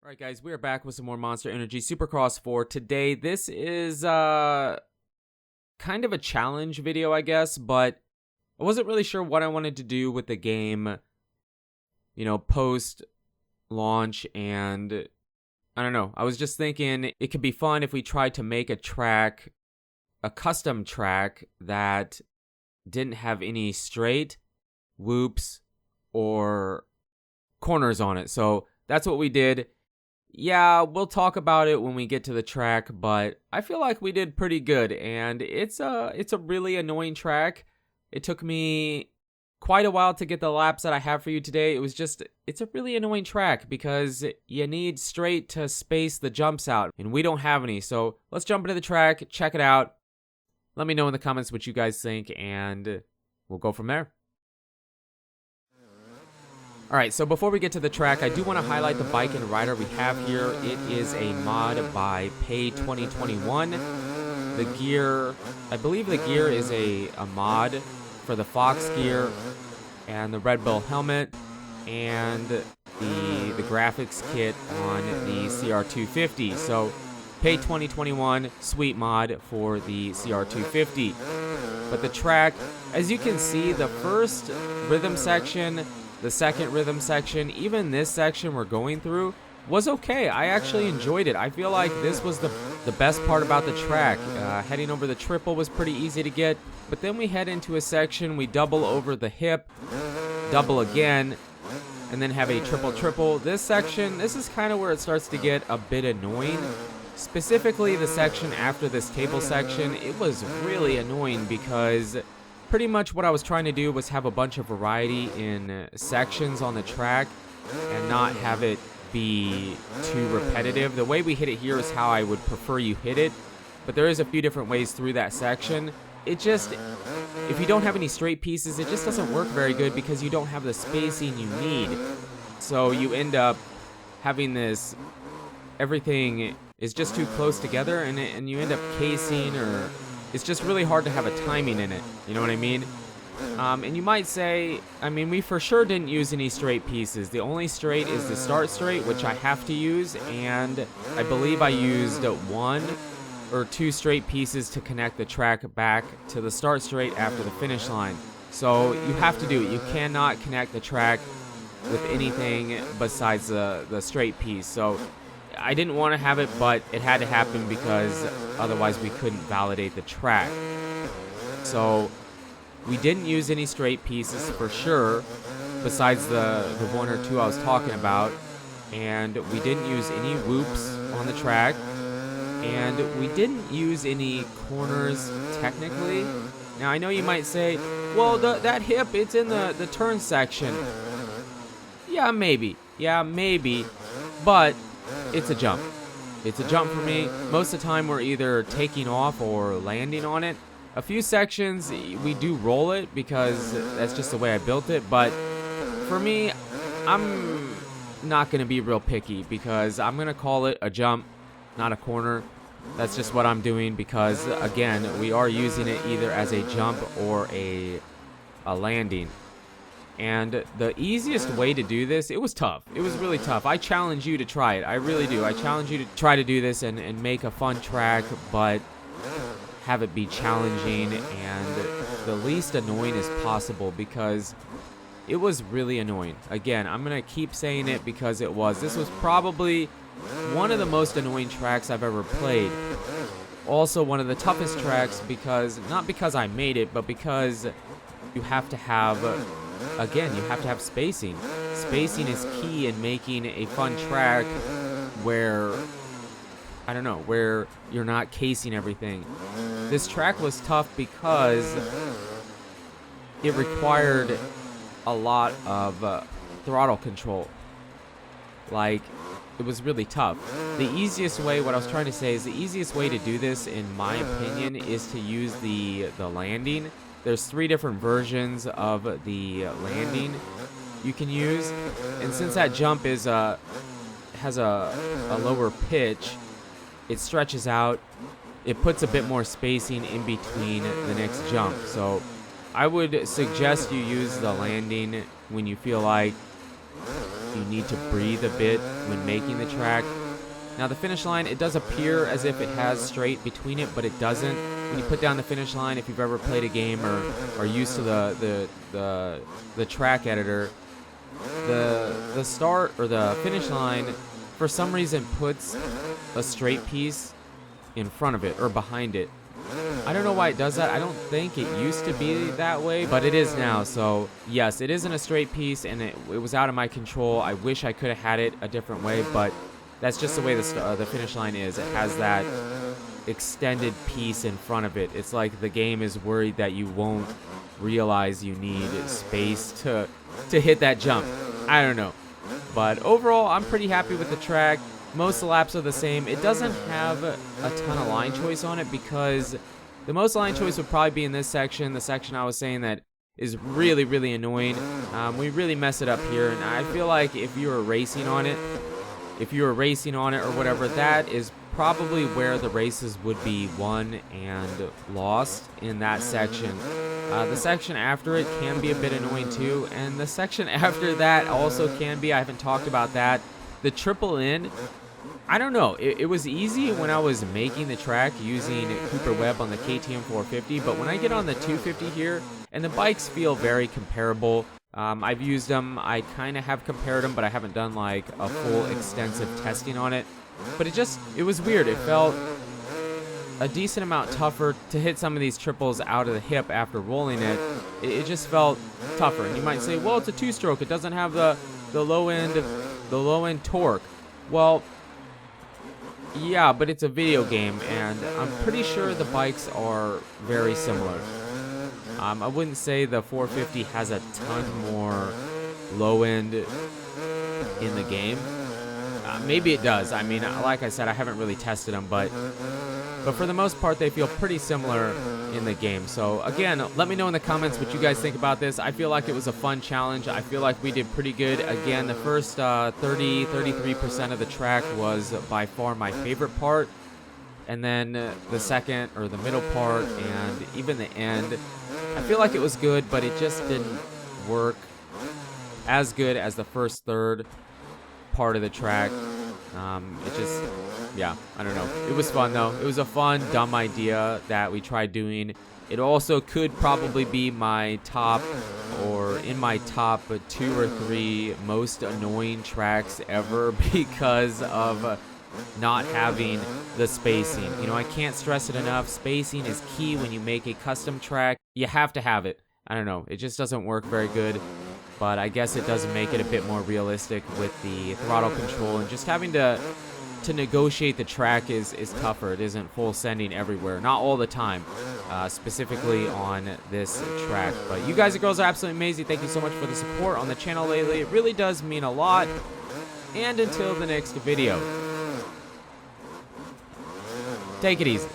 All right, guys, we are back with some more Monster Energy Supercross for today. This is kind of a challenge video, I guess, but I wasn't really sure what I wanted to do with the game, post-launch, and I don't know. I was just thinking it could be fun if we tried to make a track, a custom track that didn't have any straight, whoops, or corners on it. So that's what we did. Yeah, we'll talk about it when we get to the track, but I feel like we did pretty good, and it's a really annoying track. It took me quite a while to get the laps that I have for you today. It's a really annoying track because you need straight to space the jumps out, and we don't have any. So let's jump into the track, check it out. Let me know in the comments what you guys think, and we'll go from there. Alright, so before we get to the track, I do want to highlight the bike and rider we have here. It is a mod by Pay 2021. The gear, I believe the gear is a mod for the Fox gear and the Red Bull helmet and the graphics kit on the CR250. So Pay 2021, sweet mod for the CR250. But the track, as you can see, the first rhythm section, the second rhythm section, even this section we're going through was okay. I actually enjoyed it. I feel like this was the best part about the track. Heading over the triple was pretty easy to get, but then we head into a section, we double over the hip, double again, and then have a triple. This section, this is kind of where it starts to get a bit annoying. Specifically the section after this table section, it was really annoying because pretty much what I was trying to do was have a bunch of variety in sections on the track and not have it be too repetitive. The way we hit it here is how I would prefer you hit it, but there is a few different ways through that section. It just, if you don't have any straight pieces, it just doesn't work very good because you don't have the spacing you need. So you end up having this, everything is just too close together, and you end up casing, or it's just really hard to have a timing in it, you know what I mean? And you might say, I mean, we for sure didn't use any straight pieces. The only straight is the start straight, which I have to use, and I believe I used 1 or 2 straight pieces to connect the track back to the start straight after the finish line. So you have to do it. You cannot connect the track with anything besides the straight piece. So I didn't want to have it, but it had to happen because otherwise we couldn't validate the track. So we didn't use any straight pieces for sure, besides the 1 or 2 I was talking about, and we didn't use any whoops on the track, and we didn't use any corners technically. Now I know you might say, well, that hip, it's in the turn section. Yeah, maybe, but it's a jump. It's a jump for me. Most of the time we're either taking off or landing on it. A few sections we do roll it because that's just the way I built it, but for me, I'm not going to be real picky because I'm going to call it a jump, not a corner. That's just what I'm doing because, again, we are using it either as a jump or a landing. And the easiest way to do this, it was tough. It was really tough. I challenge you to try it. I really do. I challenge you to try to do this and make a fun track, but have it be challenging and the least annoying as possible because it was really annoying. Again, I'm going to keep saying it because it was. This was probably one of the most annoying tracks I've ever played. Also one of the toughest tracks because, not because I made it, but because you have to have... Again, you have to have spacing. Spacing is key in making a fun track where, I don't know, where you're not casing everything. This track was tough because it required a lot of throttle control. Like, it was really tough. The easiest way, what I was trying to say is the easiest way to do this, in my opinion, is to use the landing. There's 3 different versions of the landing you can use, and since that jump is has a lower pitch, it stretches out. It puts a bit more spacing in between the next jump. So I would suggest you use the landing when you feel like you need to breathe a bit when making the track. Now the finish line, it does appear as if it has straight between it, but it doesn't. When you put down the finish line, if you've ever played a game or are used to the track editor, the start or the finish line for some reason puts a straight piece in front of it or behind it. I don't know why it does that. I don't think it used to be that way, but it is now. So yes, it isn't a straight piece, and it was out of my control. I wish I could have had it a different way, but that's just the way the finish line is. It has that extended piece in front of it. It's like the game is worried that you won't realize you need space to hit that jump. I don't know. But overall, I'm pretty happy with the track. Most of the laps are the same. It doesn't have a ton of line choice on it because the most line choice would probably be in this section, the section I was saying that is really, really annoying. We really mess it up here, and I feel like if you were racing on it or whatever, that is probably where the races would be won and lost in that section. The section after it can be a bit annoying too, and the section after that also can be. I haven't talked about that. The triple in, I don't know. It was easy when I was making the track using Cooper Webb on the KTM 450, but when I get on the 250 here, and the bikes feel very comparable. I've used them. I kind of have compared them, but I haven't done like a full extensive testing on it. But it was weird. It felt a decent amount tougher to hit some of these triples out of the hip after rolling it. It just felt tougher. And you might say, well, it's a two-stroke. It doesn't have the low end torque. Well, yeah, but it's a video game, and I'm pretty sure the bikes are very similar. I wouldn't say the 450 has a ton more low end in the game. Maybe it does. I mean, like I said, I haven't really tested them, but for the most part, they feel pretty similar in the game. So again, let me know in the comments what you guys think about this. I feel like it was a fun challenge. I feel like we did pretty good. Again, the first 33% of the track was by far my favorite part. And then the second or the middle part and even the end, I feel like it was good, but it just didn't work as good as the first third part of the track. Yeah, I don't know. It was fun though. It was a fun, dumb idea that we tried doing. It also could probably be my top, or in my top 2 or 3 most annoying tracks ever because of not having the spacing. You know, I can't stress it enough. Spacing is key when you make a custom track. You have to have it. I don't know. It just doesn't work very good. But I guess it does make it a bit more realistic with the throttle control, and just having to negotiate the track is tougher. It isn't full sending everywhere. Not all the time, specifically on this track. But you guys and girls are absolutely amazing. Thank you so much for the support on the channel lately. It really does mean a lot. And until the next video, take it easy.